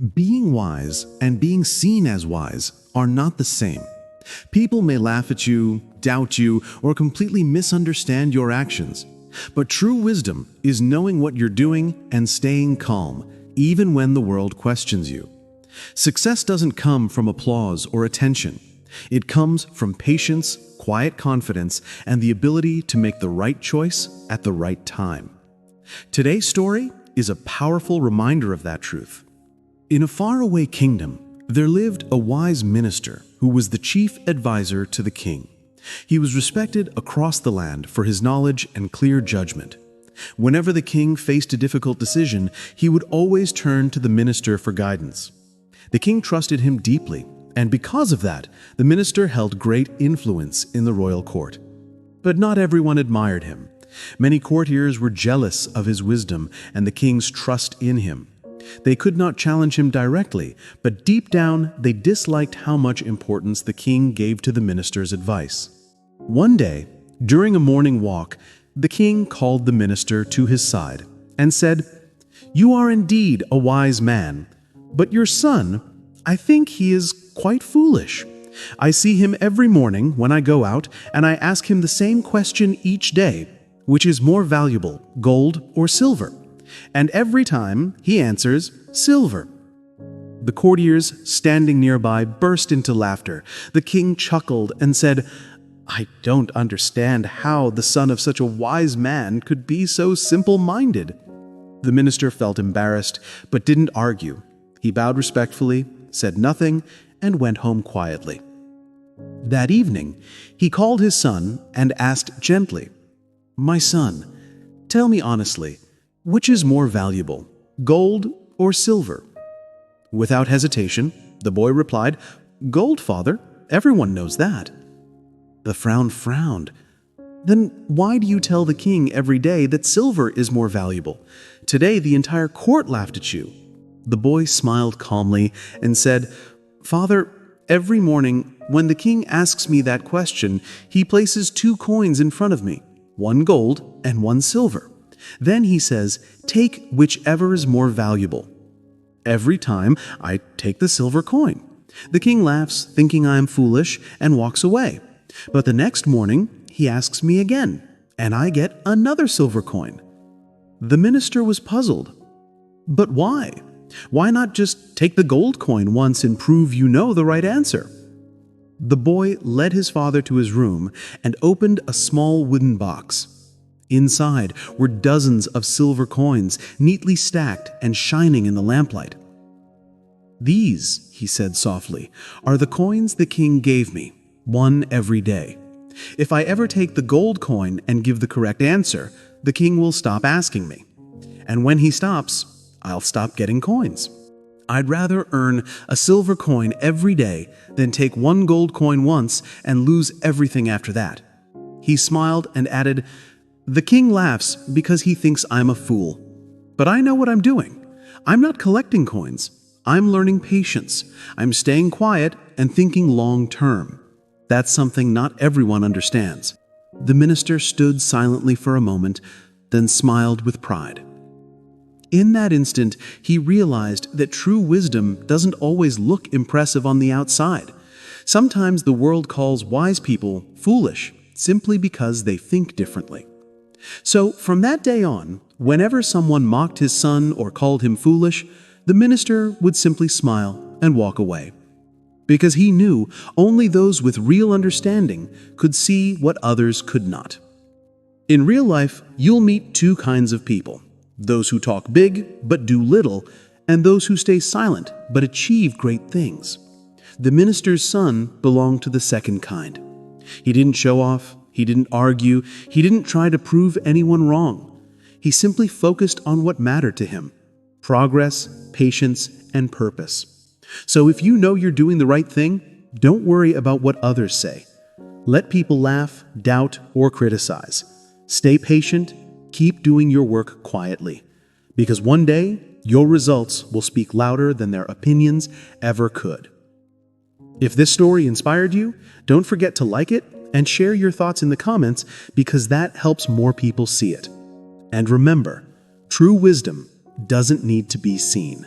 Being wise and being seen as wise are not the same. People may laugh at you, doubt you, or completely misunderstand your actions. But true wisdom is knowing what you're doing and staying calm, even when the world questions you. Success doesn't come from applause or attention. It comes from patience, quiet confidence, and the ability to make the right choice at the right time. Today's story is a powerful reminder of that truth. In a faraway kingdom, there lived a wise minister who was the chief advisor to the king. He was respected across the land for his knowledge and clear judgment. Whenever the king faced a difficult decision, he would always turn to the minister for guidance. The king trusted him deeply, and because of that, the minister held great influence in the royal court. But not everyone admired him. Many courtiers were jealous of his wisdom and the king's trust in him. They could not challenge him directly, but deep down they disliked how much importance the king gave to the minister's advice. One day, during a morning walk, the king called the minister to his side and said, "You are indeed a wise man, but your son, I think he is quite foolish. I see him every morning when I go out, and I ask him the same question each day, which is more valuable, gold or silver? And every time he answers, silver." The courtiers standing nearby burst into laughter. The king chuckled and said, "I don't understand how the son of such a wise man could be so simple-minded." The minister felt embarrassed, but didn't argue. He bowed respectfully, said nothing, and went home quietly. That evening, he called his son and asked gently, "My son, tell me honestly, which is more valuable, gold or silver?" Without hesitation, the boy replied, "Gold, father. Everyone knows that." The frowned. "Then why do you tell the king every day that silver is more valuable? Today the entire court laughed at you." The boy smiled calmly and said, "Father, every morning when the king asks me that question, he places 2 coins in front of me, 1 gold and 1 silver. Then he says, 'Take whichever is more valuable.' Every time I take the silver coin. The king laughs, thinking I am foolish, and walks away. But the next morning, he asks me again, and I get another silver coin." The minister was puzzled. "But why? Why not just take the gold coin once and prove you know the right answer?" The boy led his father to his room and opened a small wooden box. Inside were dozens of silver coins, neatly stacked and shining in the lamplight. "These," he said softly, "are the coins the king gave me, 1 every day. If I ever take the gold coin and give the correct answer, the king will stop asking me. And when he stops, I'll stop getting coins. I'd rather earn a silver coin every day than take 1 gold coin once and lose everything after that." He smiled and added, "The king laughs because he thinks I'm a fool. But I know what I'm doing. I'm not collecting coins. I'm learning patience. I'm staying quiet and thinking long term. That's something not everyone understands." The minister stood silently for a moment, then smiled with pride. In that instant, he realized that true wisdom doesn't always look impressive on the outside. Sometimes the world calls wise people foolish simply because they think differently. So from that day on, whenever someone mocked his son or called him foolish, the minister would simply smile and walk away. Because he knew only those with real understanding could see what others could not. In real life, you'll meet 2 kinds of people: those who talk big but do little, and those who stay silent but achieve great things. The minister's son belonged to the second kind. He didn't show off, he didn't argue, he didn't try to prove anyone wrong. He simply focused on what mattered to him: progress, patience, and purpose. So if you know you're doing the right thing, don't worry about what others say. Let people laugh, doubt, or criticize. Stay patient. Keep doing your work quietly, because one day your results will speak louder than their opinions ever could. If this story inspired you, don't forget to like it and share your thoughts in the comments, because that helps more people see it. And remember, true wisdom doesn't need to be seen.